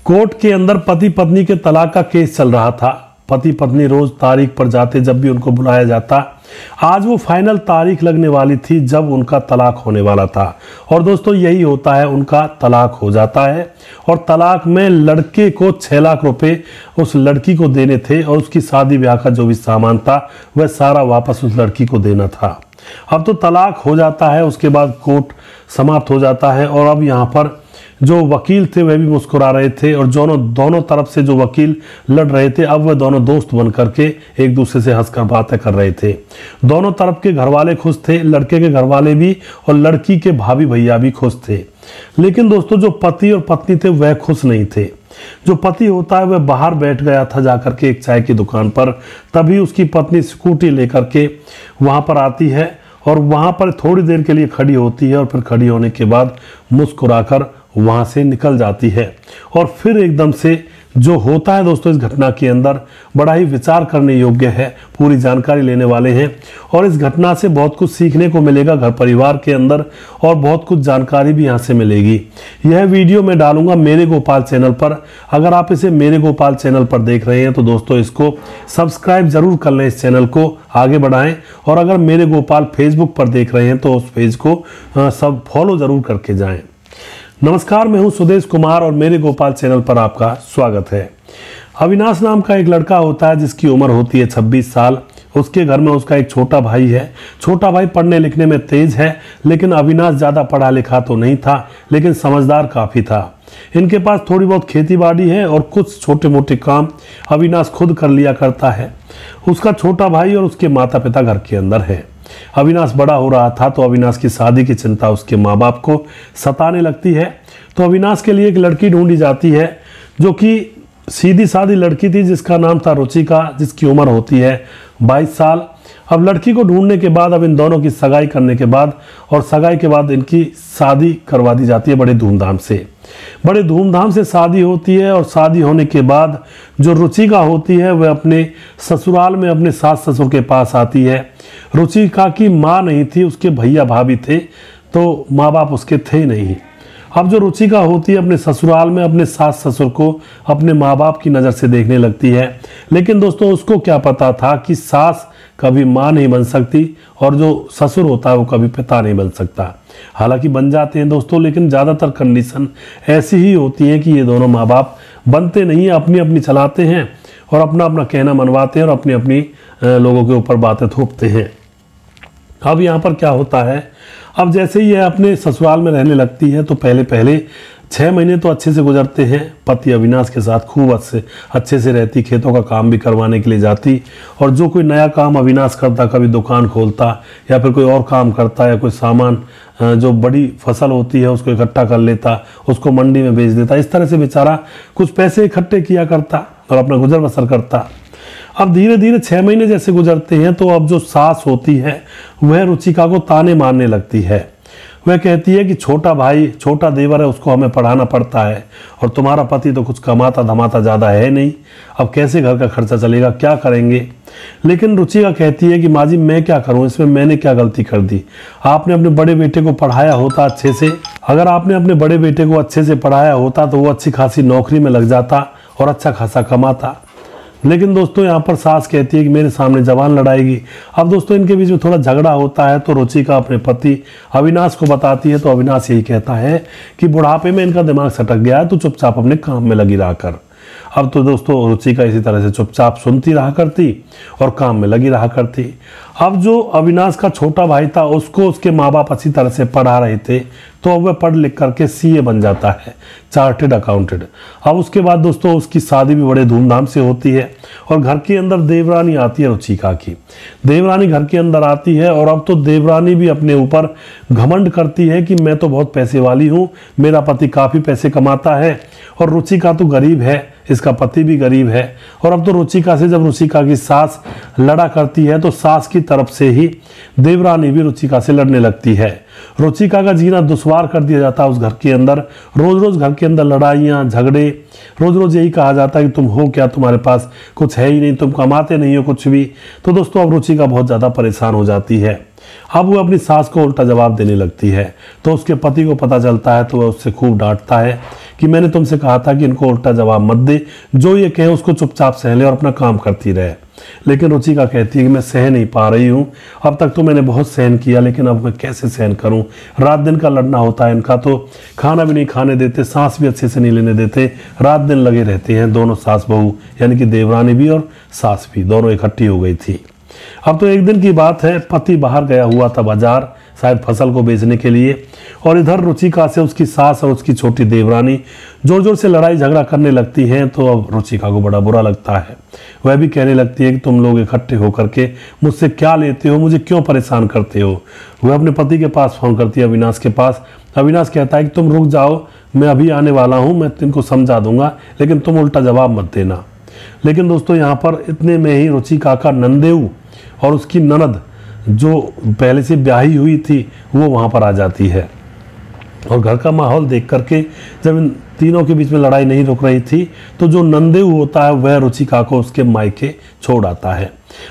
Court के अंदर पति पत्नी के तलाक का केस चल रहा था। पति पत्नी रोज तारीख पर जाते जब भी उनको बुलाया जाता। आज वो फाइनल तारीख लगने वाली थी जब उनका तलाक होने वाला था। और दोस्तों यही होता है, उनका तलाक हो जाता है। और तलाक में लड़के को 6 लाख रुपए उस लड़की को देने थे और उसकी शादी ब्याह का जो भी सामान था वह सारा वापस उस लड़की को देना था। अब तो तलाक हो जाता है, उसके बाद कोर्ट समाप्त हो जाता है। और अब यहाँ पर जो वकील थे वह भी मुस्कुरा रहे थे और दोनों तरफ से जो वकील लड़ रहे थे अब वह दोनों दोस्त बन करके एक दूसरे से हंसकर बातें कर रहे थे। दोनों तरफ के घर वाले खुश थे, लड़के के घर वाले भी और लड़की के भाभी भैया भी खुश थे। लेकिन दोस्तों जो पति और पत्नी थे वह खुश नहीं थे। जो पति होता है वह बाहर बैठ गया था जाकर के एक चाय की दुकान पर। तभी उसकी पत्नी स्कूटी लेकर के वहां पर आती है और वहां पर थोड़ी देर के लिए खड़ी होती है और फिर खड़ी होने के बाद मुस्कुराकर वहां से निकल जाती है। और फिर एकदम से जो होता है दोस्तों इस घटना के अंदर बड़ा ही विचार करने योग्य है। पूरी जानकारी लेने वाले हैं और इस घटना से बहुत कुछ सीखने को मिलेगा घर परिवार के अंदर और बहुत कुछ जानकारी भी यहाँ से मिलेगी। यह वीडियो मैं डालूंगा मेरे गोपाल चैनल पर। अगर आप इसे मेरे गोपाल चैनल पर देख रहे हैं तो दोस्तों इसको सब्सक्राइब जरूर कर लें, इस चैनल को आगे बढ़ाएं। और अगर मेरे गोपाल फेसबुक पर देख रहे हैं तो उस पेज को सब फॉलो जरूर करके जाएं। नमस्कार, मैं हूं सुदेश कुमार और मेरे गोपाल चैनल पर आपका स्वागत है। अविनाश नाम का एक लड़का होता है जिसकी उम्र होती है 26 साल। उसके घर में उसका एक छोटा भाई है। छोटा भाई पढ़ने लिखने में तेज है, लेकिन अविनाश ज़्यादा पढ़ा लिखा तो नहीं था, लेकिन समझदार काफ़ी था। इनके पास थोड़ी बहुत खेती बाड़ी है और कुछ छोटे मोटे काम अविनाश खुद कर लिया करता है। उसका छोटा भाई और उसके माता पिता घर के अंदर है। अविनाश बड़ा हो रहा था तो अविनाश की शादी की चिंता उसके माँ बाप को सताने लगती है। तो अविनाश के लिए एक लड़की ढूंढी जाती है जो कि सीधी सादी लड़की थी जिसका नाम था रुचिका, जिसकी उम्र होती है 22 साल। अब लड़की को ढूंढने के बाद अब इन दोनों की सगाई करने के बाद और सगाई के बाद इनकी शादी करवा दी जाती है बड़े धूमधाम से शादी होती है। और शादी होने के बाद जो रुचिका होती है वह अपने ससुराल में अपने सास ससुर के पास आती है। रुचिका की माँ नहीं थी, उसके भैया भाभी थे, तो माँ बाप उसके थे नहीं। अब जो रुचिका होती है अपने ससुराल में अपने सास ससुर को अपने माँ बाप की नज़र से देखने लगती है। लेकिन दोस्तों उसको क्या पता था कि सास कभी माँ नहीं बन सकती और जो ससुर होता है वो कभी पिता नहीं बन सकता। हालांकि बन जाते हैं दोस्तों, लेकिन ज़्यादातर कंडीशन ऐसी ही होती है कि ये दोनों माँ बाप बनते नहीं हैं, अपनी अपनी चलाते हैं और अपना अपना कहना मनवाते हैं और अपनी अपनी लोगों के ऊपर बातें थोपते हैं। अब यहाँ पर क्या होता है, अब जैसे ही यह अपने ससुराल में रहने लगती है तो पहले 6 महीने तो अच्छे से गुजरते हैं। पति अविनाश के साथ खूब अच्छे से रहती, खेतों का काम भी करवाने के लिए जाती। और जो कोई नया काम अविनाश करता, कभी दुकान खोलता या फिर कोई और काम करता या कोई सामान जो बड़ी फसल होती है उसको इकट्ठा कर लेता, उसको मंडी में बेच देता। इस तरह से बेचारा कुछ पैसे इकट्ठे किया करता और अपना गुजर बसर करता। अब धीरे धीरे 6 महीने जैसे गुजरते हैं तो अब जो सास होती है वह रुचिका को ताने मारने लगती है। वह कहती है कि छोटा भाई, छोटा देवर है, उसको हमें पढ़ाना पड़ता है और तुम्हारा पति तो कुछ कमाता धमाता ज़्यादा है नहीं, अब कैसे घर का खर्चा चलेगा, क्या करेंगे। लेकिन रुचिका कहती है कि माँ जी मैं क्या करूँ, इसमें मैंने क्या गलती कर दी। आपने अपने बड़े बेटे को पढ़ाया होता अच्छे से, अगर आपने अपने बड़े बेटे को अच्छे से पढ़ाया होता तो वो अच्छी खासी नौकरी में लग जाता और अच्छा खासा कमाता। लेकिन दोस्तों यहाँ पर सास कहती है कि मेरे सामने जबान लड़ाएगी। अब दोस्तों इनके बीच में थोड़ा झगड़ा होता है तो रुचिका अपने पति अविनाश को बताती है तो अविनाश यही कहता है कि बुढ़ापे में इनका दिमाग सटक गया है तो चुपचाप अपने काम में लगी रहा कर। अब तो दोस्तों रुचिका इसी तरह से चुपचाप सुनती रहा करती और काम में लगी रहा करती। अब जो अविनाश का छोटा भाई था उसको उसके माँ बाप अच्छी तरह से पढ़ा रहे थे तो अब वह पढ़ लिख करके सीए बन जाता है, चार्टेड अकाउंटेंट। अब उसके बाद दोस्तों उसकी शादी भी बड़े धूमधाम से होती है और घर के अंदर देवरानी आती है रुचिका की। देवरानी घर के अंदर आती है और अब तो देवरानी भी अपने ऊपर घमंड करती है कि मैं तो बहुत पैसे वाली हूँ, मेरा पति काफ़ी पैसे कमाता है और रुचिका तो गरीब है, इसका पति भी गरीब है। और अब तो रुचिका से जब रुचिका की सास लड़ा करती है तो सास की तरफ से ही देवरानी भी रुचिका से लड़ने लगती है। रुचिका का जीना दुश्वार कर दिया जाता है उस घर के अंदर। रोज रोज घर के अंदर लड़ाइयाँ झगड़े, रोज रोज यही कहा जाता है कि तुम हो क्या, तुम्हारे पास कुछ है ही नहीं, तुम कमाते नहीं हो कुछ भी। तो दोस्तों अब रुचिका बहुत ज़्यादा परेशान हो जाती है। अब वो अपनी सास को उल्टा जवाब देने लगती है। तो उसके पति को पता चलता है तो वह उससे खूब डांटता है कि मैंने तुमसे कहा था कि इनको उल्टा जवाब मत दे, जो ये कहे उसको चुपचाप सह ले और अपना काम करती रहे। लेकिन रुचिका कहती है कि मैं सह नहीं पा रही हूँ, अब तक तो मैंने बहुत सहन किया, लेकिन अब मैं कैसे सहन करूँ। रात दिन का लड़ना होता है इनका, तो खाना भी नहीं खाने देते, सांस भी अच्छे से नहीं लेने देते, रात दिन लगे रहते हैं दोनों सास बहू, यानी कि देवरानी भी और सास भी, दोनों इकट्ठी हो गई थी। अब तो एक दिन की बात है, पति बाहर गया हुआ था बाजार, शायद फसल को बेचने के लिए, और इधर रुचिका से उसकी सास और उसकी छोटी देवरानी जोर जोर से लड़ाई झगड़ा करने लगती हैं। तो अब रुचिका को बड़ा बुरा लगता है। वह भी कहने लगती है कि तुम लोग इकट्ठे होकर के मुझसे क्या लेते हो, मुझे क्यों परेशान करते हो। वह अपने पति के पास फोन करती है, अविनाश के पास। अविनाश कहता है कि तुम रुक जाओ, मैं अभी आने वाला हूँ, मैं तुमको समझा दूंगा, लेकिन तुम उल्टा जवाब मत देना। लेकिन दोस्तों यहाँ पर इतने में ही रुचिका का नंदेऊ और उसकी ननद जो पहले से ब्याही हुई थी वो वहाँ पर आ जाती है। और घर का माहौल देख करके जब इन तीनों के बीच में लड़ाई नहीं रुक रही थी तो जो नंदेऊ होता है वह रुचिका को उसके मायके छोड़ आता है।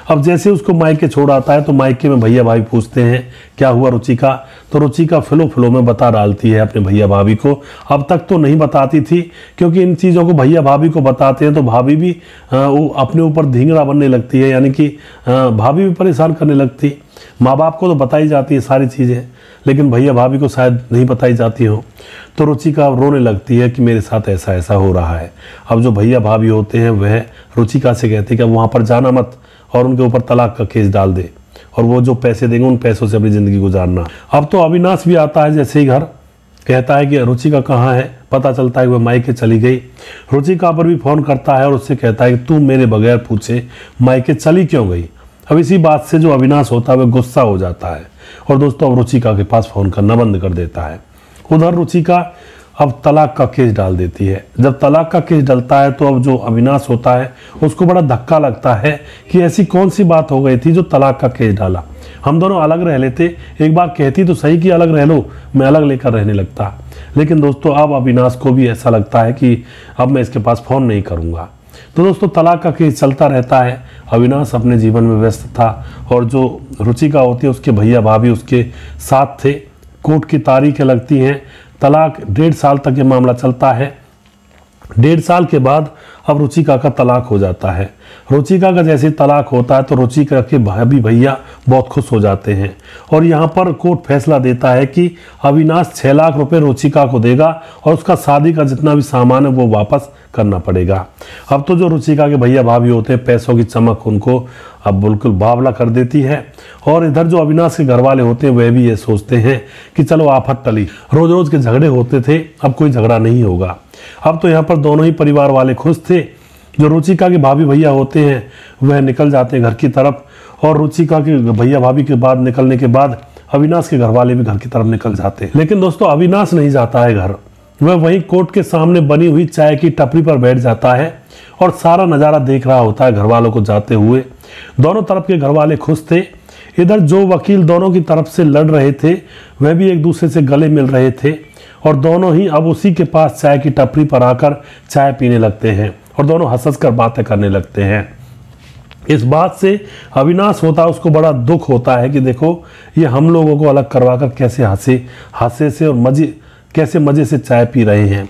अब जैसे उसको मायके छोड़ आता है तो मायके में भैया भाभी पूछते हैं क्या हुआ रुचिका, तो रुचिका फिलो में बता डालती है अपने भैया भाभी को। अब तक तो नहीं बताती थी, क्योंकि इन चीज़ों को भैया भाभी को बताते हैं तो भाभी भी अपने ऊपर धींगड़ा बनने लगती है, यानी कि भाभी भी परेशान करने लगती। माँ बाप को तो बताई जाती है सारी चीज़ें, लेकिन भैया भाभी को शायद नहीं बताई जाती हो। तो रुचिका रोने लगती है कि मेरे साथ ऐसा ऐसा हो रहा है। अब जो भैया भाभी होते हैं वह रुचिका से कहते हैं कि अब वहाँ पर जाना मत और उनके ऊपर तलाक का केस डाल दे, और वो जो पैसे देंगे उन पैसों से अपनी ज़िंदगी गुजारना। अब तो अविनाश भी आता है जैसे ही घर, कहता है कि रुचिका कहाँ है। पता चलता है कि वह मायके चली गई। रुचिका पर भी फ़ोन करता है और उससे कहता है कि तू मेरे बगैर पूछे मायके चली क्यों गई। अब इसी बात से जो अविनाश होता है वह गुस्सा हो जाता है और दोस्तों अब रुचिका के पास फ़ोन करना बंद कर देता है। उधर रुचिका अब तलाक का केस डाल देती है। जब तलाक का केस डलता है तो अब जो अविनाश होता है उसको बड़ा धक्का लगता है कि ऐसी कौन सी बात हो गई थी जो तलाक का केस डाला। हम दोनों अलग रह लेते, एक बार कहती तो सही कि अलग रह लो, मैं अलग लेकर रहने लगता। लेकिन दोस्तों अब अविनाश को भी ऐसा लगता है कि अब मैं इसके पास फ़ोन नहीं करूँगा। तो दोस्तों तलाक का केस चलता रहता है। अविनाश अपने जीवन में व्यस्त था और जो रुचिका होती है उसके भैया भाभी उसके साथ थे। कोर्ट की तारीखें लगती हैं, तलाक 1.5 साल तक ये मामला चलता है। 1.5 साल के बाद अब रुचिका का तलाक हो जाता है। रुचिका का जैसे तलाक होता है तो रुचिका के भाभी भैया बहुत खुश हो जाते हैं और यहाँ पर कोर्ट फैसला देता है कि अविनाश 6 लाख रुपए रुचिका को देगा और उसका शादी का जितना भी सामान है वो वापस करना पड़ेगा। अब तो जो रुचिका के भैया भाभी होते हैं पैसों की चमक उनको अब बिल्कुल बावला कर देती है। और इधर जो अविनाश के घर वाले होते हैं वह भी ये सोचते हैं कि चलो आफत टली, रोज रोज के झगड़े होते थे अब कोई झगड़ा नहीं होगा। अब तो यहाँ पर दोनों ही परिवार वाले खुश थे। जो रुचिका के भाभी भैया होते हैं वह निकल जाते हैं घर की तरफ और रुचिका के भैया भाभी के बाद निकलने के बाद अविनाश के घर वाले भी घर की तरफ निकल जाते हैं। लेकिन दोस्तों अविनाश नहीं जाता है घर, वह वहीं कोर्ट के सामने बनी हुई चाय की टपरी पर बैठ जाता है और सारा नज़ारा देख रहा होता है घर वालों को जाते हुए। दोनों तरफ के घर वाले खुश थे। इधर जो वकील दोनों की तरफ से लड़ रहे थे वह भी एक दूसरे से गले मिल रहे थे और दोनों ही अब उसी के पास चाय की टपरी पर आकर चाय पीने लगते हैं और दोनों हंस कर बातें करने लगते हैं। इस बात से अविनाश होता है उसको बड़ा दुख होता है कि देखो ये हम लोगों को अलग करवा कर कैसे हंसे से और कैसे मजे से चाय पी रहे हैं।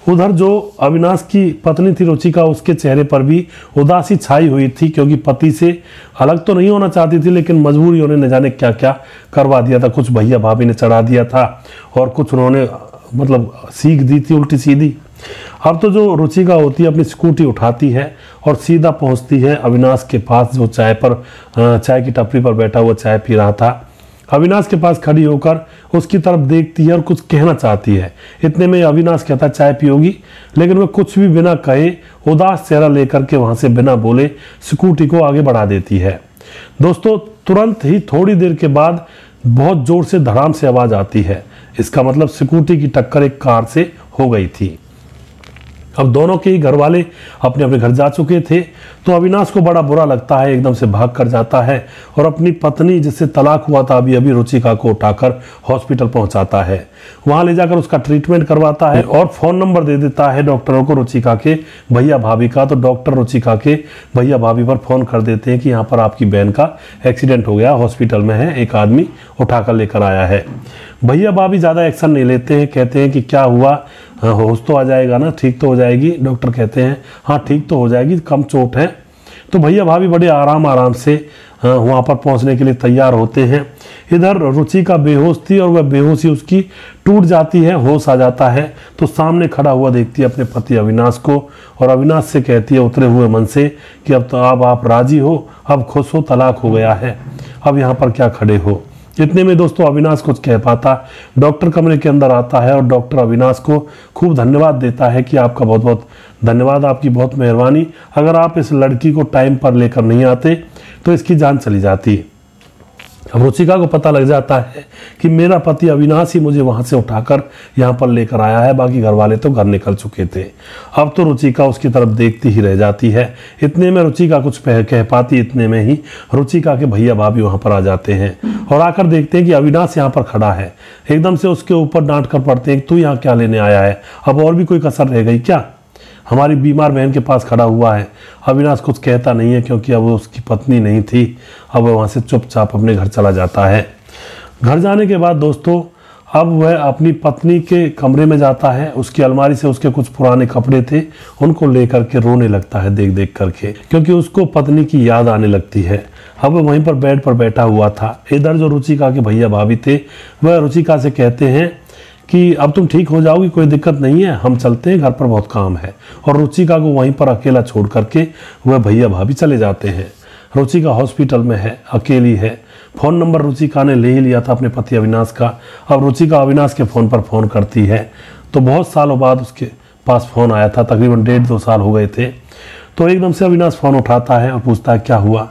उधर जो अविनाश की पत्नी थी रुचिका उसके चेहरे पर भी उदासी छाई हुई थी, क्योंकि पति से अलग तो नहीं होना चाहती थी लेकिन मजबूरी उन्होंने न जाने क्या क्या करवा दिया था। कुछ भैया भाभी ने चढ़ा दिया था और कुछ उन्होंने मतलब सीख दी थी उल्टी सीधी। अब तो जो रुचिका होती है अपनी स्कूटी उठाती है और सीधा पहुंचती है अविनाश के पास जो चाय की टपरी पर बैठा हुआ चाय पी रहा था। अविनाश के पास खड़ी होकर उसकी तरफ देखती है और कुछ कहना चाहती है। इतने में अविनाश कहता चाय पियोगी, लेकिन वह कुछ भी बिना कहे उदास चेहरा लेकर के वहां से बिना बोले स्कूटी को आगे बढ़ा देती है। दोस्तों तुरंत ही थोड़ी देर के बाद बहुत जोर से धड़ाम से आवाज आती है। इसका मतलब स्कूटी की टक्कर एक कार से हो गई थी। अब दोनों के ही घर वाले अपने अपने घर जा चुके थे, तो अविनाश को बड़ा बुरा लगता है, एकदम से भाग कर जाता है और अपनी पत्नी जिससे तलाक हुआ था अभी अभी रुचिका को उठाकर हॉस्पिटल पहुंचाता है। वहां ले जाकर उसका ट्रीटमेंट करवाता है और फोन नंबर दे देता है डॉक्टरों को रुचिका के भैया भाभी का। तो डॉक्टर रुचिका के भैया भाभी पर फोन कर देते हैं कि यहाँ पर आपकी बहन का एक्सीडेंट हो गया, हॉस्पिटल में है, एक आदमी उठाकर लेकर आया है। भैया भाभी ज़्यादा एक्शन नहीं लेते हैं, कहते हैं कि क्या हुआ, होश तो आ जाएगा ना, ठीक तो हो जाएगी। डॉक्टर कहते हैं हाँ ठीक तो हो जाएगी, कम चोट है। तो भैया भाभी बड़े आराम से वहाँ पर पहुँचने के लिए तैयार होते हैं। इधर रुचिका बेहोश थी और वह बेहोशी उसकी टूट जाती है, होश आ जाता है। तो सामने खड़ा हुआ देखती है अपने पति अविनाश को और अविनाश से कहती है उतरे हुए मन से कि अब तो अब आप राजी हो, अब खुश हो, तलाक हो गया है, अब यहाँ पर क्या खड़े हो। इतने में दोस्तों अविनाश कुछ कह पाता, डॉक्टर कमरे के अंदर आता है और डॉक्टर अविनाश को खूब धन्यवाद देता है कि आपका बहुत बहुत धन्यवाद, आपकी बहुत मेहरबानी, अगर आप इस लड़की को टाइम पर लेकर नहीं आते तो इसकी जान चली जाती। अब रुचिका को पता लग जाता है कि मेरा पति अविनाश ही मुझे वहां से उठाकर यहाँ पर लेकर आया है, बाकी घर वाले तो घर निकल चुके थे। अब तो रुचिका उसकी तरफ देखती ही रह जाती है। इतने में रुचिका कुछ कह पाती, इतने में ही रुचिका के भैया भाभी वहां पर आ जाते हैं और आकर देखते हैं कि अविनाश यहाँ पर खड़ा है। एकदम से उसके ऊपर डांट कर पड़ते हैं, तू यहाँ क्या लेने आया है, अब और भी कोई कसर रह गई क्या, हमारी बीमार बहन के पास खड़ा हुआ है। अविनाश कुछ कहता नहीं है क्योंकि अब वो उसकी पत्नी नहीं थी, अब वह वहाँ से चुपचाप अपने घर चला जाता है। घर जाने के बाद दोस्तों अब वह अपनी पत्नी के कमरे में जाता है, उसकी अलमारी से उसके कुछ पुराने कपड़े थे उनको लेकर के रोने लगता है देख देख करके, क्योंकि उसको पत्नी की याद आने लगती है। अब वहीं पर बेड पर बैठा हुआ था। इधर जो रुचिका के भैया भाभी थे वह रुचिका से कहते हैं कि अब तुम ठीक हो जाओगी, कोई दिक्कत नहीं है, हम चलते हैं, घर पर बहुत काम है। और रुचिका को वहीं पर अकेला छोड़ करके वह भैया भाभी चले जाते हैं। रुचिका हॉस्पिटल में है, अकेली है। फ़ोन नंबर रुचिका ने ले ही लिया था अपने पति अविनाश का। अब रुचिका अविनाश के फ़ोन पर फ़ोन करती है, तो बहुत सालों बाद उसके पास फ़ोन आया था, तकरीबन 1.5-2 साल हो गए थे। तो एकदम से अविनाश फ़ोन उठाता है और पूछता है क्या हुआ।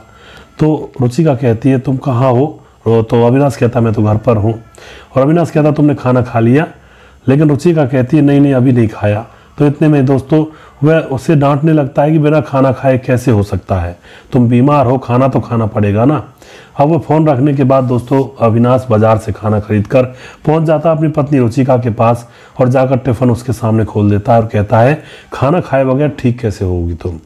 तो रुचिका कहती है तुम कहाँ हो। तो अविनाश कहता मैं तो घर पर हूँ। और अविनाश कहता तुमने खाना खा लिया, लेकिन रुचिका कहती है नहीं अभी नहीं खाया। तो इतने में दोस्तों वह उससे डांटने लगता है कि बिना खाना खाए कैसे हो सकता है, तुम बीमार हो, खाना तो खाना पड़ेगा ना। अब वो फ़ोन रखने के बाद दोस्तों अविनाश बाजार से खाना खरीद कर पहुँच जाता अपनी पत्नी रुचिका के पास और जाकर टिफ़िन उसके सामने खोल देता है और कहता है खाना खाए बगैर ठीक कैसे होगी तुम।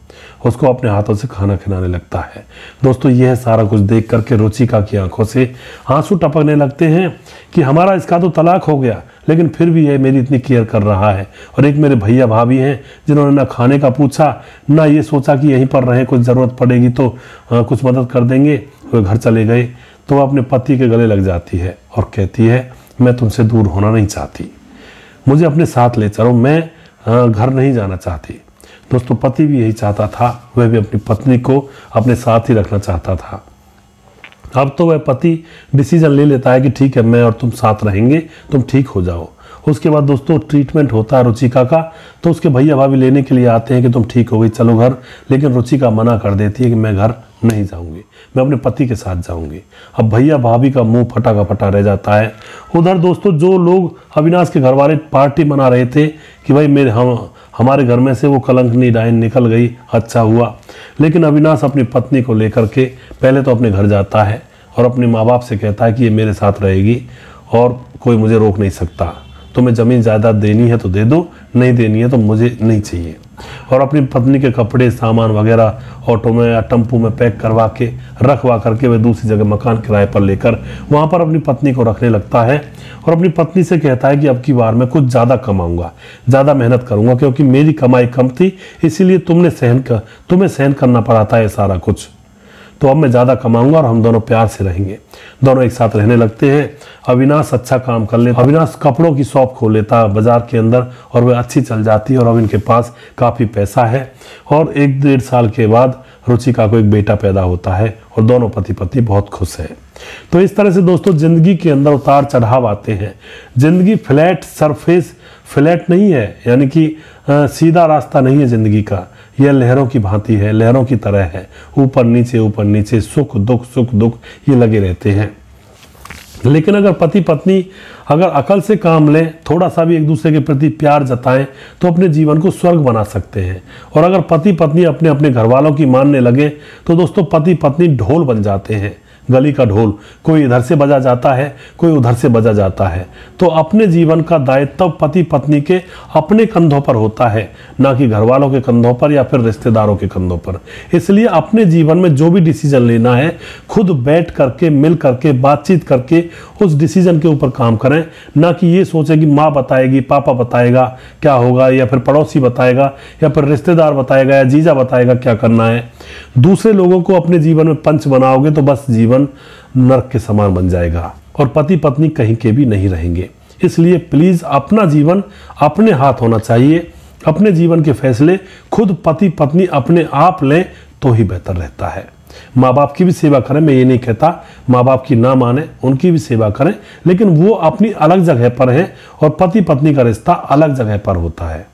उसको अपने हाथों से खाना खिलाने लगता है। दोस्तों यह सारा कुछ देख करके रुचिका की आंखों से आंसू टपकने लगते हैं कि हमारा इसका तो तलाक हो गया, लेकिन फिर भी यह मेरी इतनी केयर कर रहा है। और एक मेरे भैया भाभी हैं जिन्होंने ना खाने का पूछा, ना ये सोचा कि यहीं पर रहें, कुछ ज़रूरत पड़ेगी तो कुछ मदद कर देंगे। वे घर चले गए तो वह अपने पति के गले लग जाती है और कहती है मैं तुमसे दूर होना नहीं चाहती, मुझे अपने साथ ले चलो, मैं घर नहीं जाना चाहती। दोस्तों पति भी यही चाहता था, वह भी अपनी पत्नी को अपने साथ ही रखना चाहता था। अब तो वह पति डिसीजन ले लेता है कि ठीक है मैं और तुम साथ रहेंगे, तुम ठीक हो जाओ। उसके बाद दोस्तों ट्रीटमेंट होता है रुचिका का, तो उसके भैया भाभी लेने के लिए आते हैं कि तुम ठीक हो गई चलो घर, लेकिन रुचिका मना कर देती है कि मैं घर नहीं जाऊंगी, मैं अपने पति के साथ जाऊंगी। अब भैया भाभी का मुंह फटा का फटा रह जाता है। उधर दोस्तों जो लोग अविनाश के घर वाले पार्टी मना रहे थे कि भाई हमारे घर में से वो कलंकनी डायन निकल गई, अच्छा हुआ, लेकिन अविनाश अपनी पत्नी को लेकर के पहले तो अपने घर जाता है और अपने माँ बाप से कहता है कि ये मेरे साथ रहेगी और कोई मुझे रोक नहीं सकता, तुम्हें ज़मीन जायदाद देनी है तो दे दो, नहीं देनी है तो मुझे नहीं चाहिए। और अपनी पत्नी के कपड़े सामान वगैरह ऑटो में या टेम्पो में पैक करवा के रखवा करके वह दूसरी जगह मकान किराए पर लेकर वहाँ पर अपनी पत्नी को रखने लगता है और अपनी पत्नी से कहता है कि अब की बार मैं कुछ ज़्यादा कमाऊंगा, ज़्यादा मेहनत करूंगा, क्योंकि मेरी कमाई कम थी इसीलिए तुम्हें सहन करना पड़ा था ये सारा कुछ, तो अब मैं ज़्यादा कमाऊंगा और हम दोनों प्यार से रहेंगे। दोनों एक साथ रहने लगते हैं। अविनाश अच्छा काम कर लेता, अविनाश कपड़ों की शॉप खोल लेता बाजार के अंदर और वह अच्छी चल जाती है और अब इनके पास काफ़ी पैसा है। और 1-1.5 साल के बाद रुचिका को एक बेटा पैदा होता है और दोनों पति पत्नी बहुत खुश हैं। तो इस तरह से दोस्तों ज़िंदगी के अंदर उतार चढ़ाव आते हैं। ज़िंदगी फ्लैट सरफेस फ्लैट नहीं है, यानी कि सीधा रास्ता नहीं है ज़िंदगी का, यह लहरों की भांति है, लहरों की तरह है, ऊपर नीचे सुख दुख ये लगे रहते हैं। लेकिन अगर पति पत्नी अगर अकल से काम लें, थोड़ा सा भी एक दूसरे के प्रति प्यार जताएं, तो अपने जीवन को स्वर्ग बना सकते हैं। और अगर पति पत्नी अपने अपने घर वालों की मानने लगे तो दोस्तों पति पत्नी ढोल बन जाते हैं, गली का ढोल, कोई इधर से बजा जाता है, कोई उधर से बजा जाता है। तो अपने जीवन का दायित्व पति पत्नी के अपने कंधों पर होता है, ना कि घर वालों के कंधों पर या फिर रिश्तेदारों के कंधों पर। इसलिए अपने जीवन में जो भी डिसीजन लेना है, खुद बैठ करके, मिल करके, बातचीत करके उस डिसीजन के ऊपर काम करें, ना कि ये सोचें कि माँ बताएगी, पापा बताएगा क्या होगा, या फिर पड़ोसी बताएगा, या फिर रिश्तेदार बताएगा, या जीजा बताएगा क्या करना है। दूसरे लोगों को अपने जीवन में पंच बनाओगे तो बस जीवन नरक के समान बन जाएगा और पति पत्नी कहीं के भी नहीं रहेंगे। इसलिए प्लीज अपना जीवन अपने हाथ होना चाहिए। अपने जीवन के फैसले खुद पति पत्नी अपने आप लें तो ही बेहतर रहता है। माँ बाप की भी सेवा करें, मैं ये नहीं कहता माँ बाप की ना माने, उनकी भी सेवा करें, लेकिन वो अपनी अलग जगह पर हैं और पति पत्नी का रिश्ता अलग जगह पर होता है।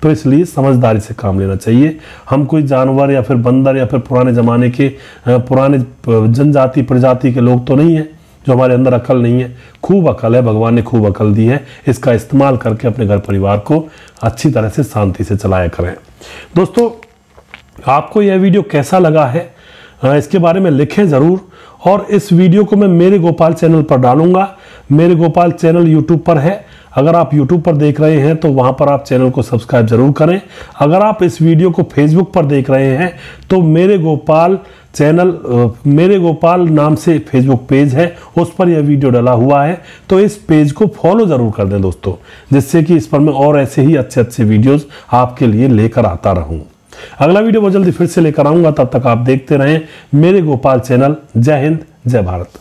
तो इसलिए समझदारी से काम लेना चाहिए। हम कोई जानवर या फिर बंदर या फिर पुराने ज़माने के पुराने जनजाति प्रजाति के लोग तो नहीं है जो हमारे अंदर अकल नहीं है। खूब अकल है, भगवान ने खूब अकल दी है। इसका इस्तेमाल करके अपने घर परिवार को अच्छी तरह से शांति से चलाया करें। दोस्तों, आपको यह वीडियो कैसा लगा है इसके बारे में लिखें ज़रूर। और इस वीडियो को मैं मेरे गोपाल चैनल पर डालूंगा। मेरे गोपाल चैनल यूट्यूब पर है। अगर आप YouTube पर देख रहे हैं तो वहां पर आप चैनल को सब्सक्राइब जरूर करें। अगर आप इस वीडियो को Facebook पर देख रहे हैं तो मेरे गोपाल चैनल, मेरे गोपाल नाम से Facebook पेज है, उस पर यह वीडियो डला हुआ है। तो इस पेज को फॉलो जरूर कर दें दोस्तों, जिससे कि इस पर मैं और ऐसे ही अच्छे अच्छे वीडियोस आपके लिए लेकर आता रहूं। अगला वीडियो बहुत जल्दी फिर से लेकर आऊंगा। तब तक आप देखते रहें मेरे गोपाल चैनल। जय हिंद, जय भारत।